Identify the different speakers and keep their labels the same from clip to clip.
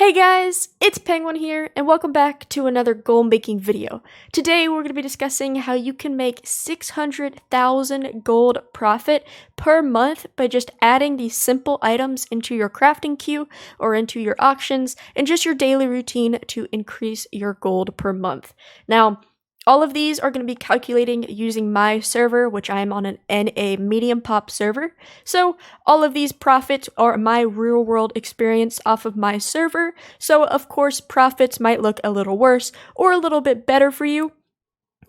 Speaker 1: Hey guys, it's Penguin here, and welcome back to another gold making video. Today we're going to be discussing how you can make 600,000 gold profit per month by just adding these simple items into your crafting queue or into your auctions and just your daily routine to increase your gold per month. Now, all of these are going to be calculating using my server, which I am on an NA medium pop server. So all of these profits are my real world experience off of my server. So of course profits might look a little worse or a little bit better for you.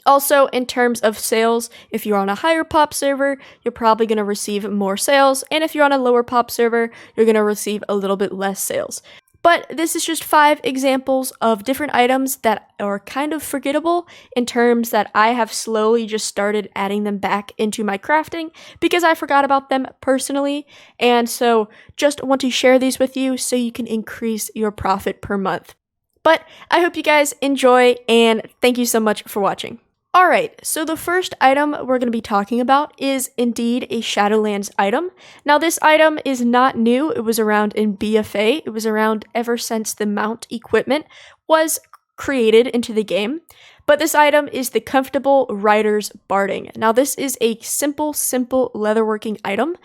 Speaker 1: Also, in terms of sales, if you're on a higher pop server, you're probably going to receive more sales. And if you're on a lower pop server, you're going to receive a little bit less sales. But this is just 5 examples of different items that are kind of forgettable in terms that I have slowly just started adding them back into my crafting because I forgot about them personally. And so just want to share these with you so you can increase your profit per month. But I hope you guys enjoy and thank you so much for watching. Alright, so the first item we're going to be talking about is indeed a Shadowlands item. Now this item is not new, it was around in BFA, it was around ever since the mount equipment was created into the game. But this item is the Comfortable Rider's Barding. Now this is a simple leatherworking item.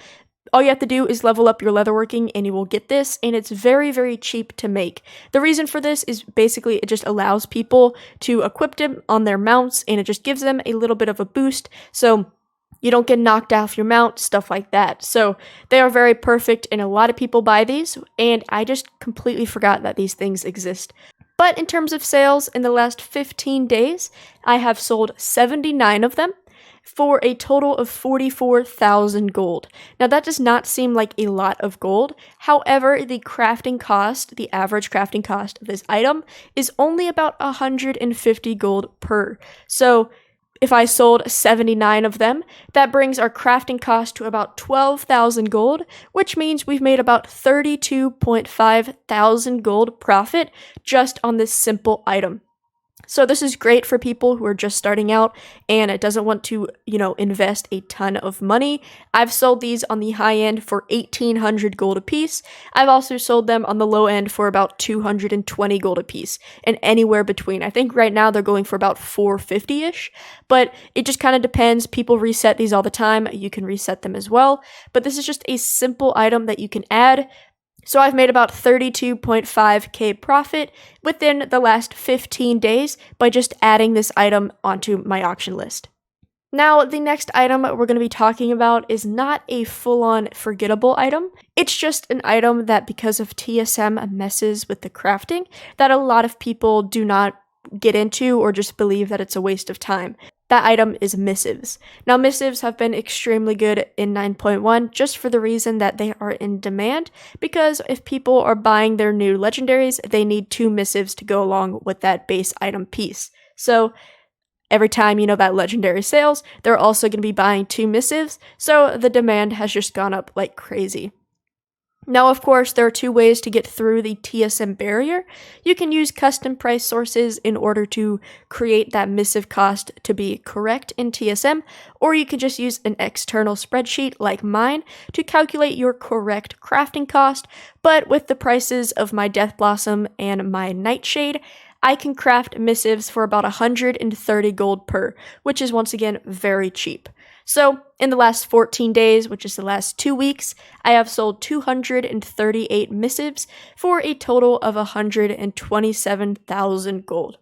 Speaker 1: All you have to do is level up your leatherworking and you will get this, and it's very cheap to make. The reason for this is basically it just allows people to equip them on their mounts and it just gives them a little bit of a boost so you don't get knocked off your mount, stuff like that. So they are very perfect and a lot of people buy these, and I just completely forgot that these things exist. But in terms of sales, in the last 15 days, I have sold 79 of them for a total of 44,000 gold. Now that does not seem like a lot of gold. However, the crafting cost, the average crafting cost of this item is only about 150 gold per. So if I sold 79 of them, that brings our crafting cost to about 12,000 gold, which means we've made about 32.5 thousand gold profit just on this simple item. So this is great for people who are just starting out and it doesn't want to, invest a ton of money. I've sold these on the high end for 1,800 gold a piece. I've also sold them on the low end for about 220 gold a piece, and anywhere between. I think right now they're going for about 450-ish, but it just kind of depends. People reset these all the time. You can reset them as well, but this is just a simple item that you can add. So I've made about 32.5k profit within the last 15 days by just adding this item onto my auction list. Now, the next item we're going to be talking about is not a full-on forgettable item. It's just an item that because of TSM messes with the crafting that a lot of people do not get into or just believe that it's a waste of time. That item is missives. Now, missives have been extremely good in 9.1 just for the reason that they are in demand, because if people are buying their new legendaries, they need 2 missives to go along with that base item piece. So every time, that legendary sales, they're also going to be buying 2 missives, so the demand has just gone up like crazy. Now, of course, there are 2 ways to get through the TSM barrier. You can use custom price sources in order to create that missive cost to be correct in TSM, or you can just use an external spreadsheet like mine to calculate your correct crafting cost. But with the prices of my Death Blossom and my Nightshade, I can craft missives for about 130 gold per, which is once again very cheap. So, in the last 14 days, which is the last 2 weeks, I have sold 238 missives for a total of 127,000 gold.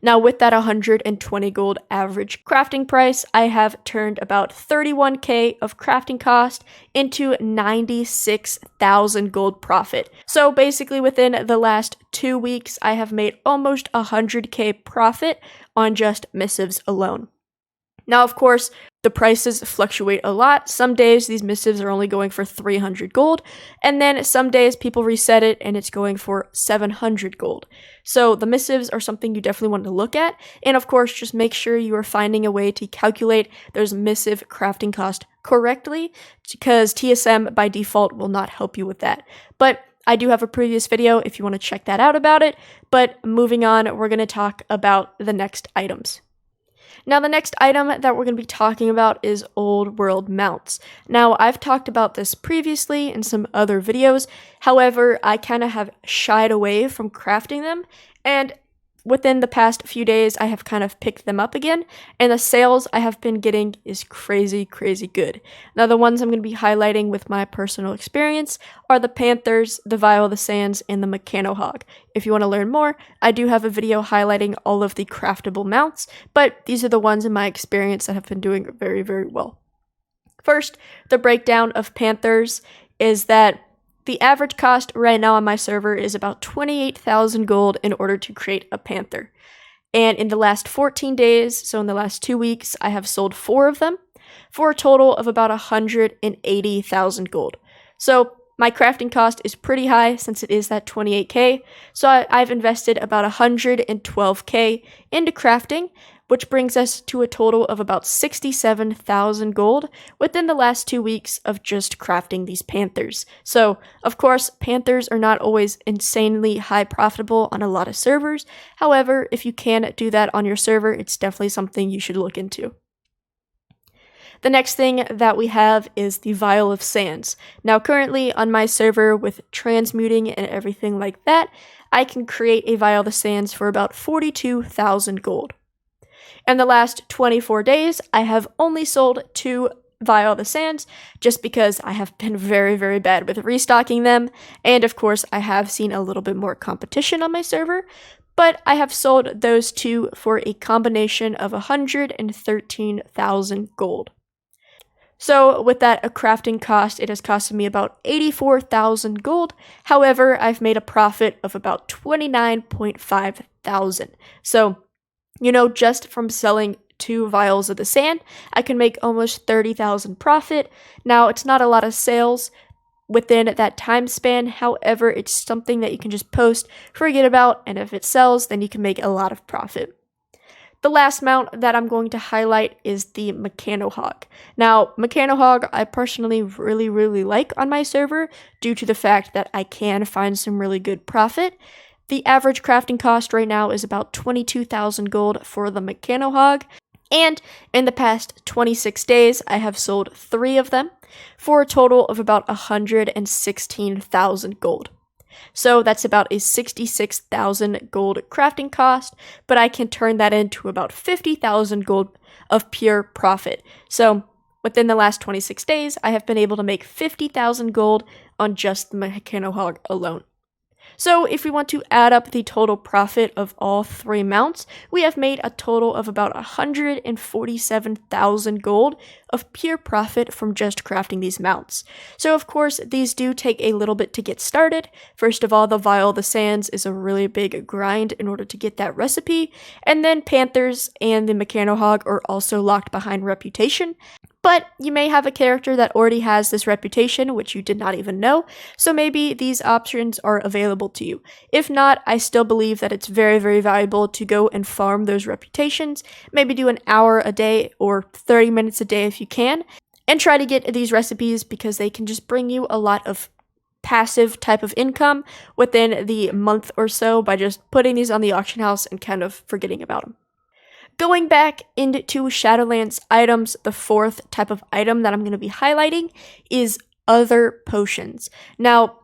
Speaker 1: Now, with that 120 gold average crafting price, I have turned about 31k of crafting cost into 96,000 gold profit. So basically within the last 2 weeks, I have made almost 100k profit on just missives alone. Now, of course, the prices fluctuate a lot. Some days these missives are only going for 300 gold, and then some days people reset it and it's going for 700 gold. So the missives are something you definitely want to look at, and of course just make sure you are finding a way to calculate those missive crafting cost correctly, because TSM by default will not help you with that. But I do have a previous video if you want to check that out about it, but moving on, we're going to talk about the next items. Now, the next item that we're going to be talking about is old world mounts. Now, I've talked about this previously in some other videos. However, I kind of have shied away from crafting them, and within the past few days, I have kind of picked them up again, and the sales I have been getting is crazy, crazy good. Now, the ones I'm going to be highlighting with my personal experience are the Panthers, the Vial of the Sands, and the Mechanohog. If you want to learn more, I do have a video highlighting all of the craftable mounts, but these are the ones in my experience that have been doing very, very well. First, the breakdown of Panthers is that the average cost right now on my server is about 28,000 gold in order to create a Panther. And in the last 14 days, so in the last 2 weeks, I have sold 4 of them for a total of about 180,000 gold. So my crafting cost is pretty high since it is that 28k, so I've invested about 112k into crafting, which brings us to a total of about 67,000 gold within the last 2 weeks of just crafting these Panthers. So, of course, Panthers are not always insanely high profitable on a lot of servers. However, if you can do that on your server, it's definitely something you should look into. The next thing that we have is the Vial of Sands. Now, currently on my server with transmuting and everything like that, I can create a Vial of Sands for about 42,000 gold. In the last 24 days, I have only sold 2 Vial of the Sands just because I have been very, very bad with restocking them. And of course, I have seen a little bit more competition on my server, but I have sold those 2 for a combination of 113,000 gold. So with that, a crafting cost, it has costed me about 84,000 gold. However, I've made a profit of about 29.5 thousand. So, just from selling 2 vials of the sand, I can make almost 30,000 profit. Now, it's not a lot of sales within that time span. However, it's something that you can just post, forget about, and if it sells, then you can make a lot of profit. The last mount that I'm going to highlight is the Mechanohog. Now, Mechanohog I personally really, really like on my server due to the fact that I can find some really good profit. The average crafting cost right now is about 22,000 gold for the Mechanohog, and in the past 26 days, I have sold 3 of them for a total of about 116,000 gold. So that's about a 66,000 gold crafting cost, but I can turn that into about 50,000 gold of pure profit. So within the last 26 days, I have been able to make 50,000 gold on just the Mechanohog alone. So if we want to add up the total profit of all 3 mounts, we have made a total of about 147,000 gold of pure profit from just crafting these mounts. So of course, these do take a little bit to get started. First of all, the Vial of the Sands is a really big grind in order to get that recipe, and then Panthers and the Mechanohog are also locked behind reputation. But you may have a character that already has this reputation, which you did not even know, so maybe these options are available to you. If not, I still believe that it's very, very valuable to go and farm those reputations, maybe do an hour a day or 30 minutes a day if you can, and try to get these recipes because they can just bring you a lot of passive type of income within the month or so by just putting these on the auction house and kind of forgetting about them. Going back into Shadowlands items, the 4th type of item that I'm going to be highlighting is other potions. Now,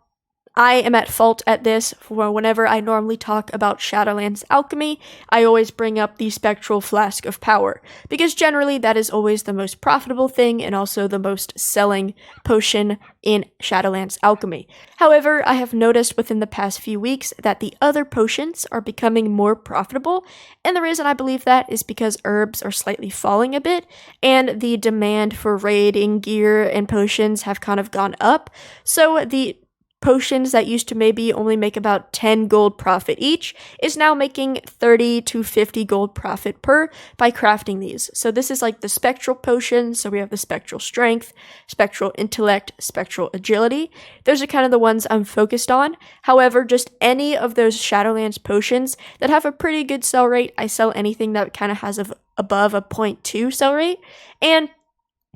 Speaker 1: I am at fault at this for whenever I normally talk about Shadowlands alchemy, I always bring up the Spectral Flask of Power, because generally that is always the most profitable thing and also the most selling potion in Shadowlands alchemy. However, I have noticed within the past few weeks that the other potions are becoming more profitable, and the reason I believe that is because herbs are slightly falling a bit, and the demand for raiding gear and potions have kind of gone up, so the potions that used to maybe only make about 10 gold profit each is now making 30 to 50 gold profit per by crafting these. So this is like the spectral potions. So we have the spectral strength, spectral intellect, spectral agility. Those are kind of the ones I'm focused on. However, just any of those Shadowlands potions that have a pretty good sell rate, I sell anything that kind of has above a 0.2 sell rate. And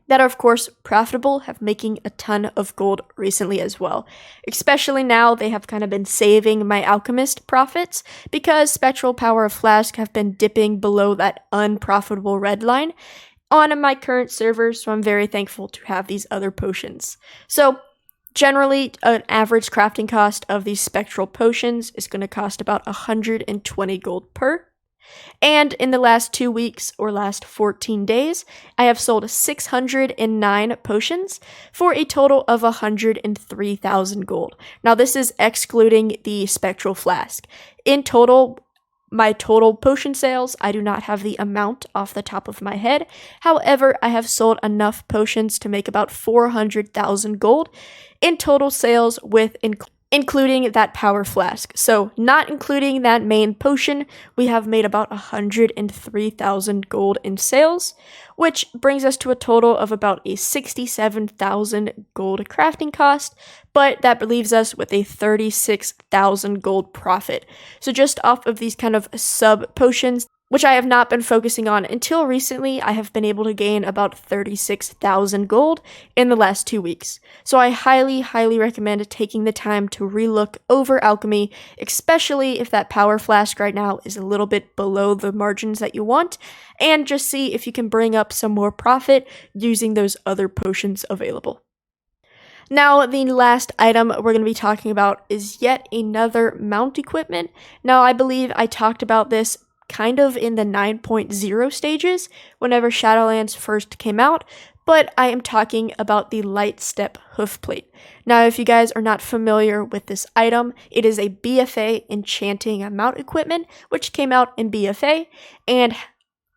Speaker 1: that are of course profitable, have making a ton of gold recently as well. Especially now, they have kind of been saving my alchemist profits because spectral power of flask have been dipping below that unprofitable red line on my current server, so I'm very thankful to have these other potions. So generally, an average crafting cost of these spectral potions is going to cost about 120 gold per. And in the last 2 weeks or last 14 days, I have sold 609 potions for a total of 103,000 gold. Now, this is excluding the spectral flask. In total, my total potion sales, I do not have the amount off the top of my head. However, I have sold enough potions to make about 400,000 gold in total sales with including that power flask. So not including that main potion, we have made about 103,000 gold in sales, which brings us to a total of about a 67,000 gold crafting cost, but that leaves us with a 36,000 gold profit. So just off of these kind of sub potions, which I have not been focusing on until recently, I have been able to gain about 36,000 gold in the last 2 weeks. So I highly, highly recommend taking the time to relook over alchemy, especially if that power flask right now is a little bit below the margins that you want, and just see if you can bring up some more profit using those other potions available. Now, the last item we're going to be talking about is yet another mount equipment. Now, I believe I talked about this kind of in the 9.0 stages whenever Shadowlands first came out, but I am talking about the Light Step Hoofplate. Now, if you guys are not familiar with this item, it is a BFA enchanting mount equipment, which came out in BFA, and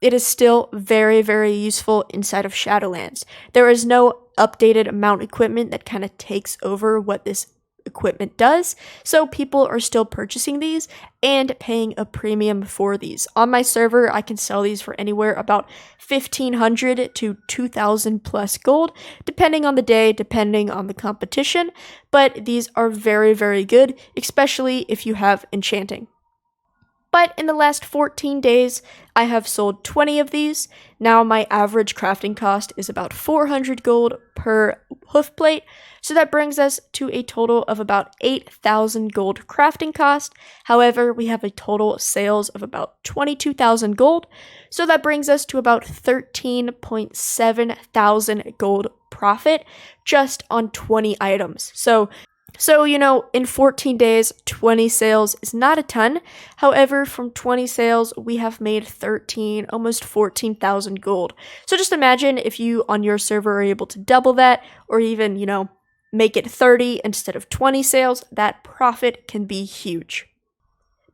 Speaker 1: it is still very, very useful inside of Shadowlands. There is no updated mount equipment that kind of takes over what this equipment does, so people are still purchasing these and paying a premium for these. On my server, I can sell these for anywhere about 1,500 to 2,000 plus gold, depending on the day, depending on the competition, but these are very, very good, especially if you have enchanting. But in the last 14 days, I have sold 20 of these. Now my average crafting cost is about 400 gold per hoofplate, so that brings us to a total of about 8,000 gold crafting cost. However, we have a total sales of about 22,000 gold, so that brings us to about 13.7 thousand gold profit just on 20 items. So, in 14 days, 20 sales is not a ton. However, from 20 sales, we have made almost 14,000 gold. So just imagine if you on your server are able to double that, or even, make it 30 instead of 20 sales, that profit can be huge.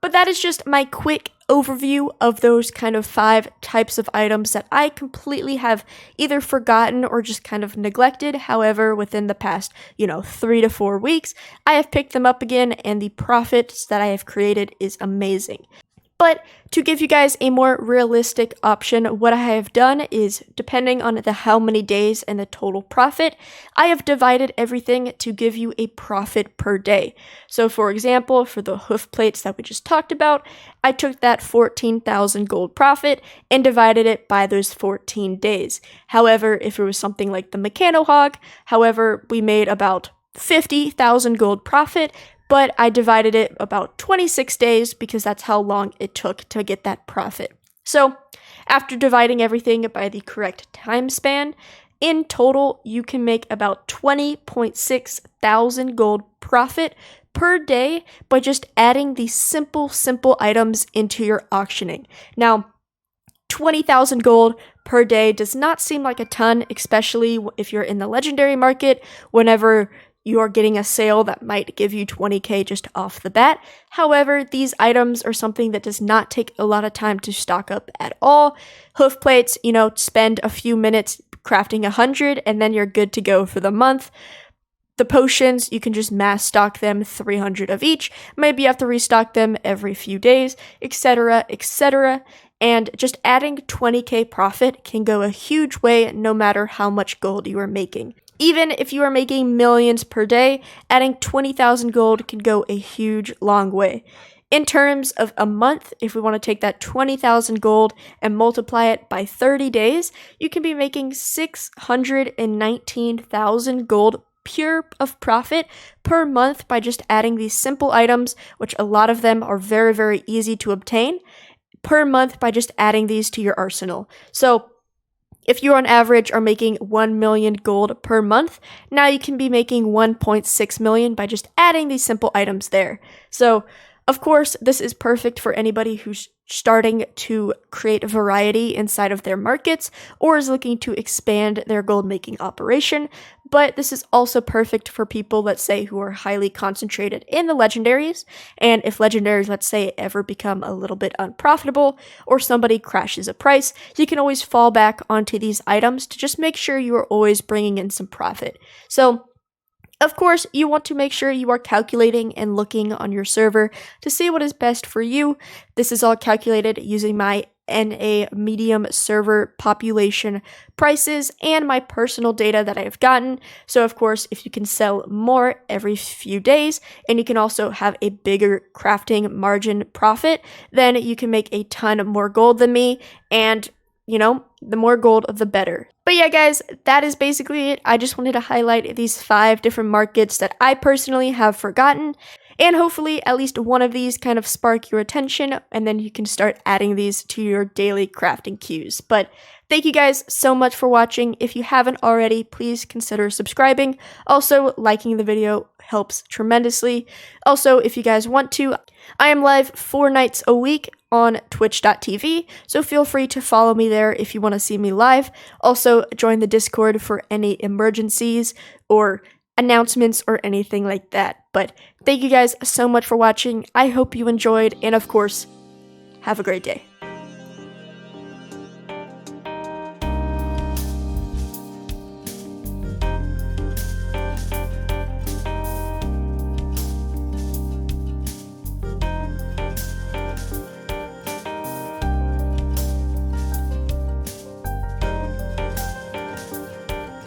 Speaker 1: But that is just my quick overview of those kind of 5 types of items that I completely have either forgotten or just kind of neglected. However, within the past, 3 to 4 weeks, I have picked them up again, and the profits that I have created is amazing. But to give you guys a more realistic option, what I have done is, depending on how many days and the total profit, I have divided everything to give you a profit per day. So for example, for the hoof plates that we just talked about, I took that 14,000 gold profit and divided it by those 14 days. However, if it was something like the Mechano Hog, we made about 50,000 gold profit, but I divided it about 26 days because that's how long it took to get that profit. So after dividing everything by the correct time span, in total, you can make about 20.6 thousand gold profit per day by just adding these simple items into your auctioning. Now, 20,000 gold per day does not seem like a ton, especially if you're in the legendary market, whenever you are getting a sale that might give you 20k just off the bat. However, these items are something that does not take a lot of time to stock up at all. Hoof plates, spend a few minutes crafting 100 and then you're good to go for the month. The potions, you can just mass stock them, 300 of each. Maybe you have to restock them every few days, etc., etc. And just adding 20k profit can go a huge way no matter how much gold you are making. Even if you are making millions per day, adding 20,000 gold can go a huge, long way. In terms of a month, if we want to take that 20,000 gold and multiply it by 30 days, you can be making 619,000 gold pure of profit per month by just adding these simple items, which a lot of them are very, very easy to obtain, per month by just adding these to your arsenal. So if you on average are making 1 million gold per month, now you can be making 1.6 million by just adding these simple items there. So of course, this is perfect for anybody who's starting to create variety inside of their markets or is looking to expand their gold making operation. But this is also perfect for people, let's say, who are highly concentrated in the legendaries. And if legendaries, let's say, ever become a little bit unprofitable or somebody crashes a price, you can always fall back onto these items to just make sure you are always bringing in some profit. So of course, you want to make sure you are calculating and looking on your server to see what is best for you. This is all calculated using my NA medium server population prices and my personal data that I have gotten. So of course, if you can sell more every few days and you can also have a bigger crafting margin profit, then you can make a ton more gold than me, and you know, the more gold, the better. But yeah, guys, that is basically it. I just wanted to highlight these 5 different markets that I personally have forgotten. And hopefully at least one of these kind of spark your attention, and then you can start adding these to your daily crafting queues. But thank you guys so much for watching. If you haven't already, please consider subscribing. Also, liking the video helps tremendously. Also, if you guys want to, I am live 4 nights a week on twitch.tv, so feel free to follow me there if you want to see me live. Also, join the Discord for any emergencies or announcements or anything like that. But thank you guys so much for watching. I hope you enjoyed, and of course, have a great day.